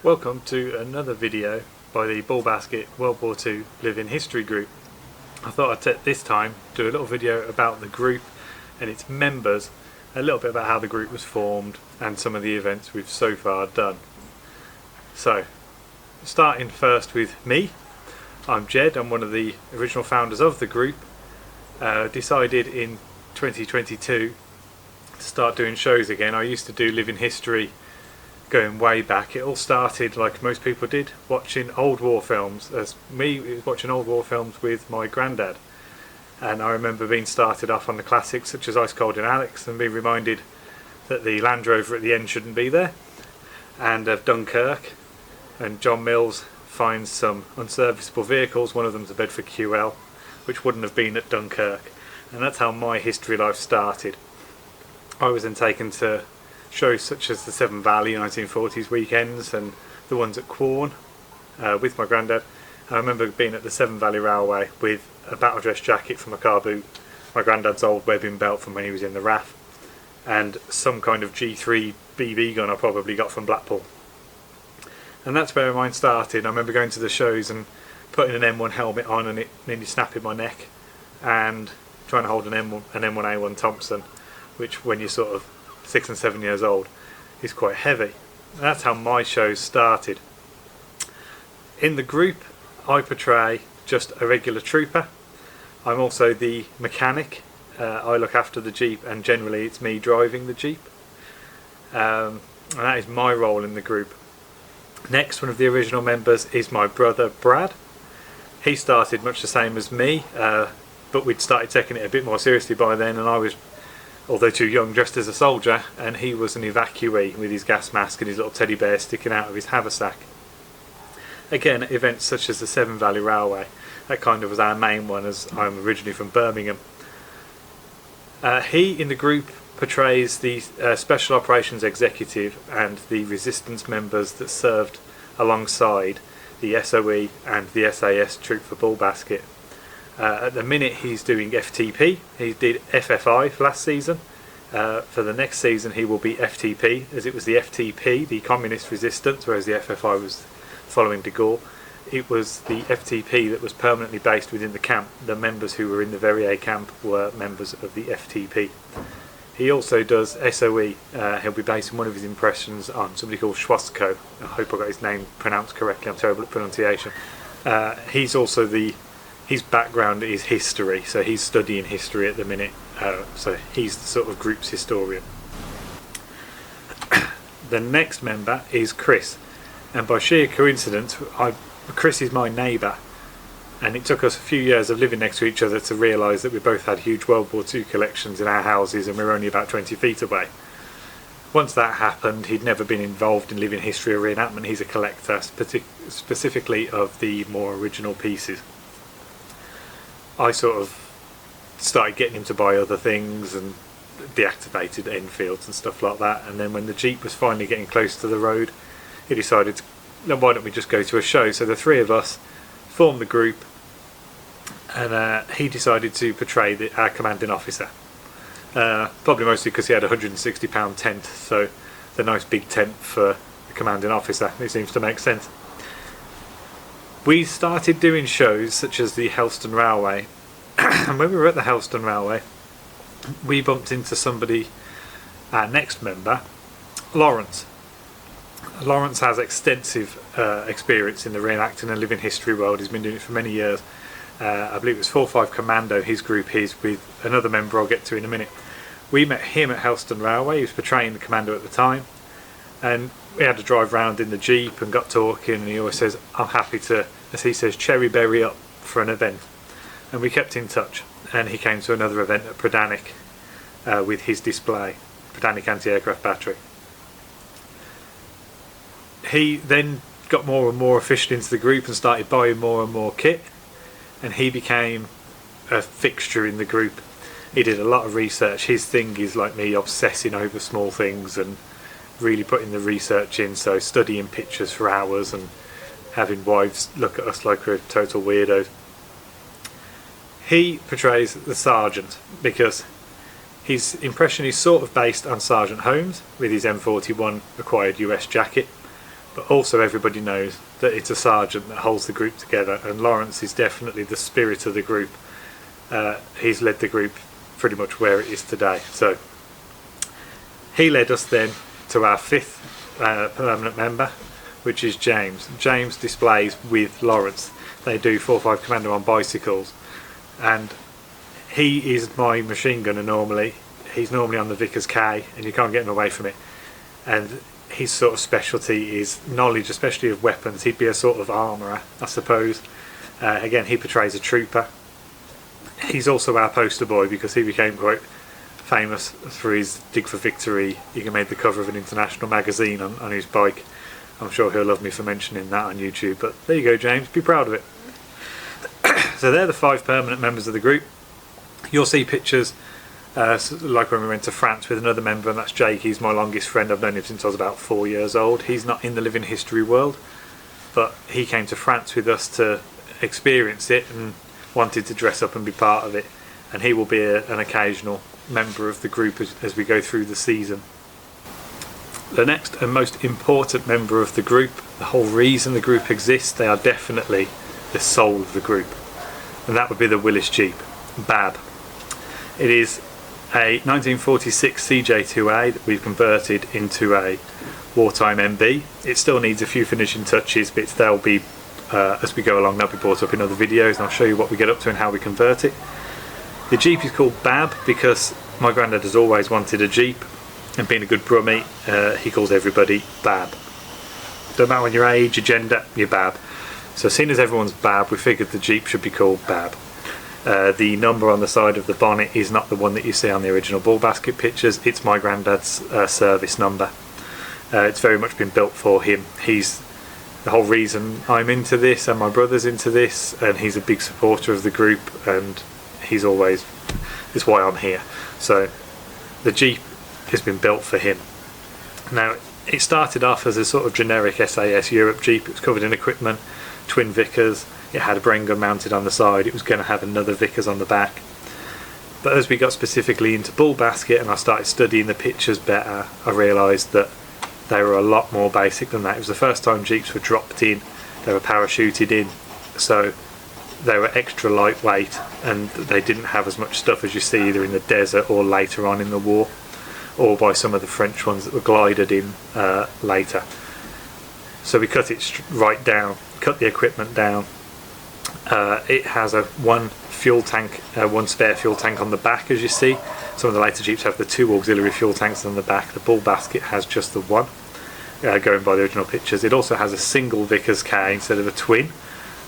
Welcome to another video by the Bulbasket WW2 Live-In History group. I thought I'd take this time do a little video about the group and its members, a little bit about how the group was formed and some of the events we've so far done. So, starting first with me, I'm Jed, I'm one of the original founders of the group. Decided in 2022 to start doing shows again. I used to do Live-In History going way back. It all started, like most people did, watching old war films. As me, it was watching old war films with my granddad, and I remember being started off on the classics such as Ice Cold and Alex and being reminded that the Land Rover at the end shouldn't be there, and of Dunkirk, and John Mills finds some unserviceable vehicles. One of them's a Bedford QL, which wouldn't have been at Dunkirk, and that's how my history life started. I was then taken to shows such as the Severn Valley 1940s weekends and the ones at Quorn with my granddad. I remember being at the Severn Valley Railway with a battle dress jacket from a car boot, my granddad's old webbing belt from when he was in the RAF, and some kind of G3 BB gun I probably got from Blackpool. And that's where mine started. I remember going to the shows and putting an M1 helmet on and it nearly snapping my neck, and trying to hold an M1A1 Thompson, which when you're sort of 6 and 7 years old is quite heavy. And that's how my shows started. In the group I portray just a regular trooper. I'm also the mechanic. I look after the Jeep and generally it's me driving the Jeep, and that is my role in the group. Next, one of the original members is my brother Brad. He started much the same as me, but we'd started taking it a bit more seriously by then, and I was, although too young, dressed as a soldier, and he was an evacuee with his gas mask and his little teddy bear sticking out of his haversack. Again, at events such as the Severn Valley Railway, that kind of was our main one, as I'm originally from Birmingham. He in the group portrays the Special Operations Executive and the resistance members that served alongside the SOE and the SAS troop for Bulbasket. At the minute he's doing FTP. He did FFI last season. For the next season he will be FTP, as it was the FTP, the Communist Resistance, whereas the FFI was following de Gaulle. It was the FTP that was permanently based within the camp. The members who were in the Verrier camp were members of the FTP. He also does SOE. He'll be basing one of his impressions on somebody called Schwarzkopf. I hope I got his name pronounced correctly, I'm terrible at pronunciation. He's also his background is history, so he's studying history at the minute, so he's the sort of group's historian. The next member is Chris, and by sheer coincidence Chris is my neighbour, and it took us a few years of living next to each other to realise that we both had huge World War II collections in our houses and we were only about 20 feet away. Once that happened, he'd never been involved in Live-In History or reenactment. He's a collector, specifically of the more original pieces. I sort of started getting him to buy other things and deactivated Enfields and stuff like that, and then when the Jeep was finally getting close to the road, he decided, why don't we just go to a show? So the three of us formed the group, and he decided to portray our commanding officer. Probably mostly because he had a £160 tent, so the nice big tent for the commanding officer. It seems to make sense. We started doing shows such as the Helston Railway, and when we were at the Helston Railway we bumped into somebody, our next member, Lawrence. Lawrence has extensive experience in the reenacting and Live-In History world. He's been doing it for many years. I believe it was 4-5 Commando his group is, with another member I'll get to in a minute. We met him at Helston Railway. He was portraying the Commando at the time, and we had to drive round in the Jeep and got talking, and he always says, I'm happy to, as he says, cherry berry up for an event. And we kept in touch, and he came to another event at Predanic with his display, Predanic anti-aircraft battery. He then got more and more efficient into the group and started buying more and more kit, and he became a fixture in the group. He did a lot of research. His thing is like me, obsessing over small things and really putting the research in, so studying pictures for hours and having wives look at us like we're total weirdos. He portrays the sergeant because his impression is sort of based on Sergeant Holmes with his M41 acquired US jacket, but also everybody knows that it's a sergeant that holds the group together, and Lawrence is definitely the spirit of the group. He's led the group pretty much where it is today. So he led us then to our fifth permanent member, which is James. James displays with Lawrence. They do 4-5 Commando on bicycles, and he is my machine gunner normally. He's normally on the Vickers K, and you can't get him away from it. And his sort of specialty is knowledge, especially of weapons. He'd be a sort of armourer, I suppose. Again, he portrays a trooper. He's also our poster boy because he became quite famous for his dig for victory. He made the cover of an international magazine on his bike. I'm sure he'll love me for mentioning that on YouTube, but there you go, James, be proud of it. So they're the 5 permanent members of the group. You'll see pictures like when we went to France with another member, and that's Jake. He's my longest friend. I've known him since I was about 4 years old. He's not in the living history world, but he came to France with us to experience it and wanted to dress up and be part of it, and he will be an occasional member of the group as we go through the season. The next and most important member of the group, the whole reason the group exists, they are definitely the soul of the group, and that would be the Willis Jeep, Bab. It is a 1946 CJ2A that we've converted into a wartime MB. It still needs a few finishing touches, but they'll be, as we go along, they'll be brought up in other videos, and I'll show you what we get up to and how we convert it. The Jeep is called Bab because my granddad has always wanted a Jeep, and being a good brummie, he calls everybody Bab. Don't matter when your age, your gender, you're Bab. So seeing as everyone's Bab, we figured the Jeep should be called Bab. The number on the side of the bonnet is not the one that you see on the original Bulbasket pictures. It's my granddad's service number. It's very much been built for him. He's the whole reason I'm into this, and my brother's into this, and he's a big supporter of the group, and he's always, it's why I'm here. So the Jeep has been built for him. Now, it started off as a sort of generic SAS Europe Jeep. It was covered in equipment, twin Vickers. It had a brain gun mounted on the side. It was going to have another Vickers on the back. But as we got specifically into Bulbasket and I started studying the pictures better, I realised that they were a lot more basic than that. It was the first time Jeeps were dropped in, they were parachuted in, so they were extra lightweight, and they didn't have as much stuff as you see either in the desert or later on in the war, or by some of the French ones that were glided in later. So we cut it right down, cut the equipment down. It has one spare fuel tank on the back, as you see. Some of the later Jeeps have the 2 auxiliary fuel tanks on the back. The Bulbasket has just the 1, going by the original pictures. It also has a single Vickers K instead of a twin.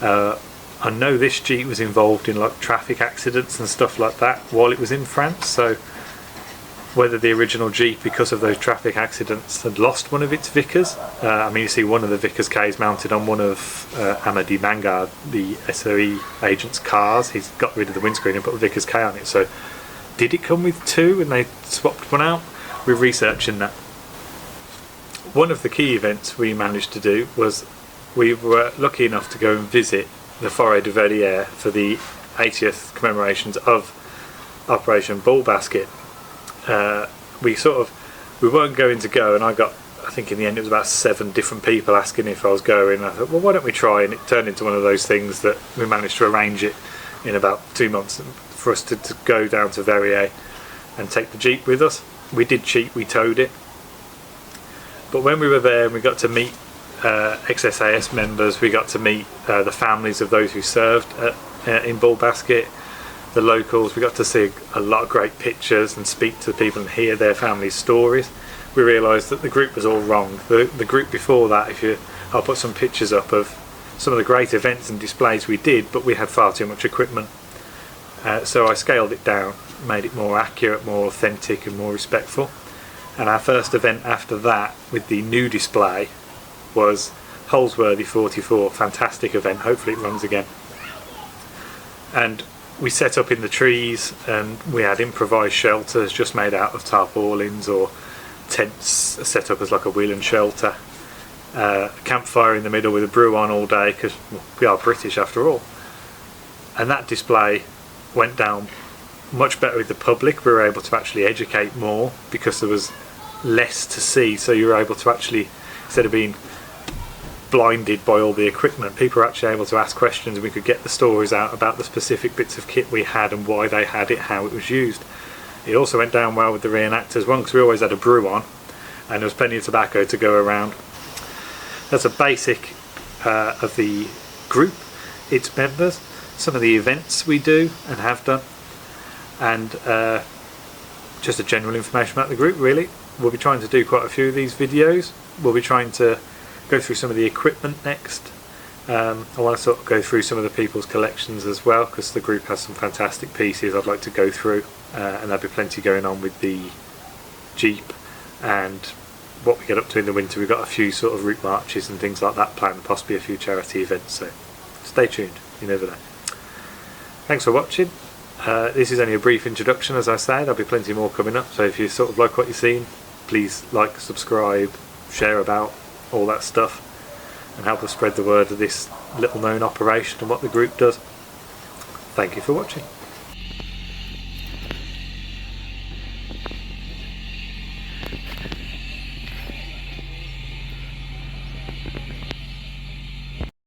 I know this Jeep was involved in like traffic accidents and stuff like that while it was in France, so whether the original Jeep, because of those traffic accidents, had lost one of its Vickers. I mean, you see one of the Vickers K's mounted on one of Amady Mangard, the SOE agent's cars. He's got rid of the windscreen and put a Vickers K on it. So did it come with 2 and they swapped one out? We're researching that. One of the key events we managed to do was we were lucky enough to go and visit the Forêt de Verrières for the 80th commemorations of Operation Bulbasket. We weren't going to go, and I think in the end it was about 7 different people asking if I was going. I thought, well, why don't we try? And it turned into one of those things that we managed to arrange it in about 2 months for us to go down to Verrières and take the Jeep with us. We did cheat, we towed it. But when we were there and we got to meet ex-SAS members, we got to meet the families of those who served in Bulbasket, the locals. We got to see a lot of great pictures and speak to people and hear their families' stories. We realised that the group was all wrong. The group before that, I'll put some pictures up of some of the great events and displays we did, but we had far too much equipment. So I scaled it down, made it more accurate, more authentic and more respectful. And our first event after that with the new display was Holsworthy 44, fantastic event, hopefully it runs again. And we set up in the trees, and we had improvised shelters just made out of tarpaulins or tents set up as like a wheel and shelter. A campfire in the middle with a brew on all day, because we are British after all. And that display went down much better with the public. We were able to actually educate more because there was less to see, so you were able to actually, instead of being blinded by all the equipment. People were actually able to ask questions, and we could get the stories out about the specific bits of kit we had and why they had it, how it was used. It also went down well with the reenactors, one because we always had a brew on and there was plenty of tobacco to go around. That's a basic of the group, its members, some of the events we do and have done, and just a general information about the group really. We'll be trying to do quite a few of these videos. We'll be trying to go through some of the equipment next. I want to sort of go through some of the people's collections as well, because the group has some fantastic pieces I'd like to go through, and there'll be plenty going on with the Jeep and what we get up to in the winter. We've got a few sort of route marches and things like that planned, possibly a few charity events, so stay tuned, you never know. Thanks for watching. This is only a brief introduction, as I said. There'll be plenty more coming up, so if you sort of like what you've seen, please like, subscribe, share about, all that stuff, and help us spread the word of this little known operation and what the group does. Thank you for watching.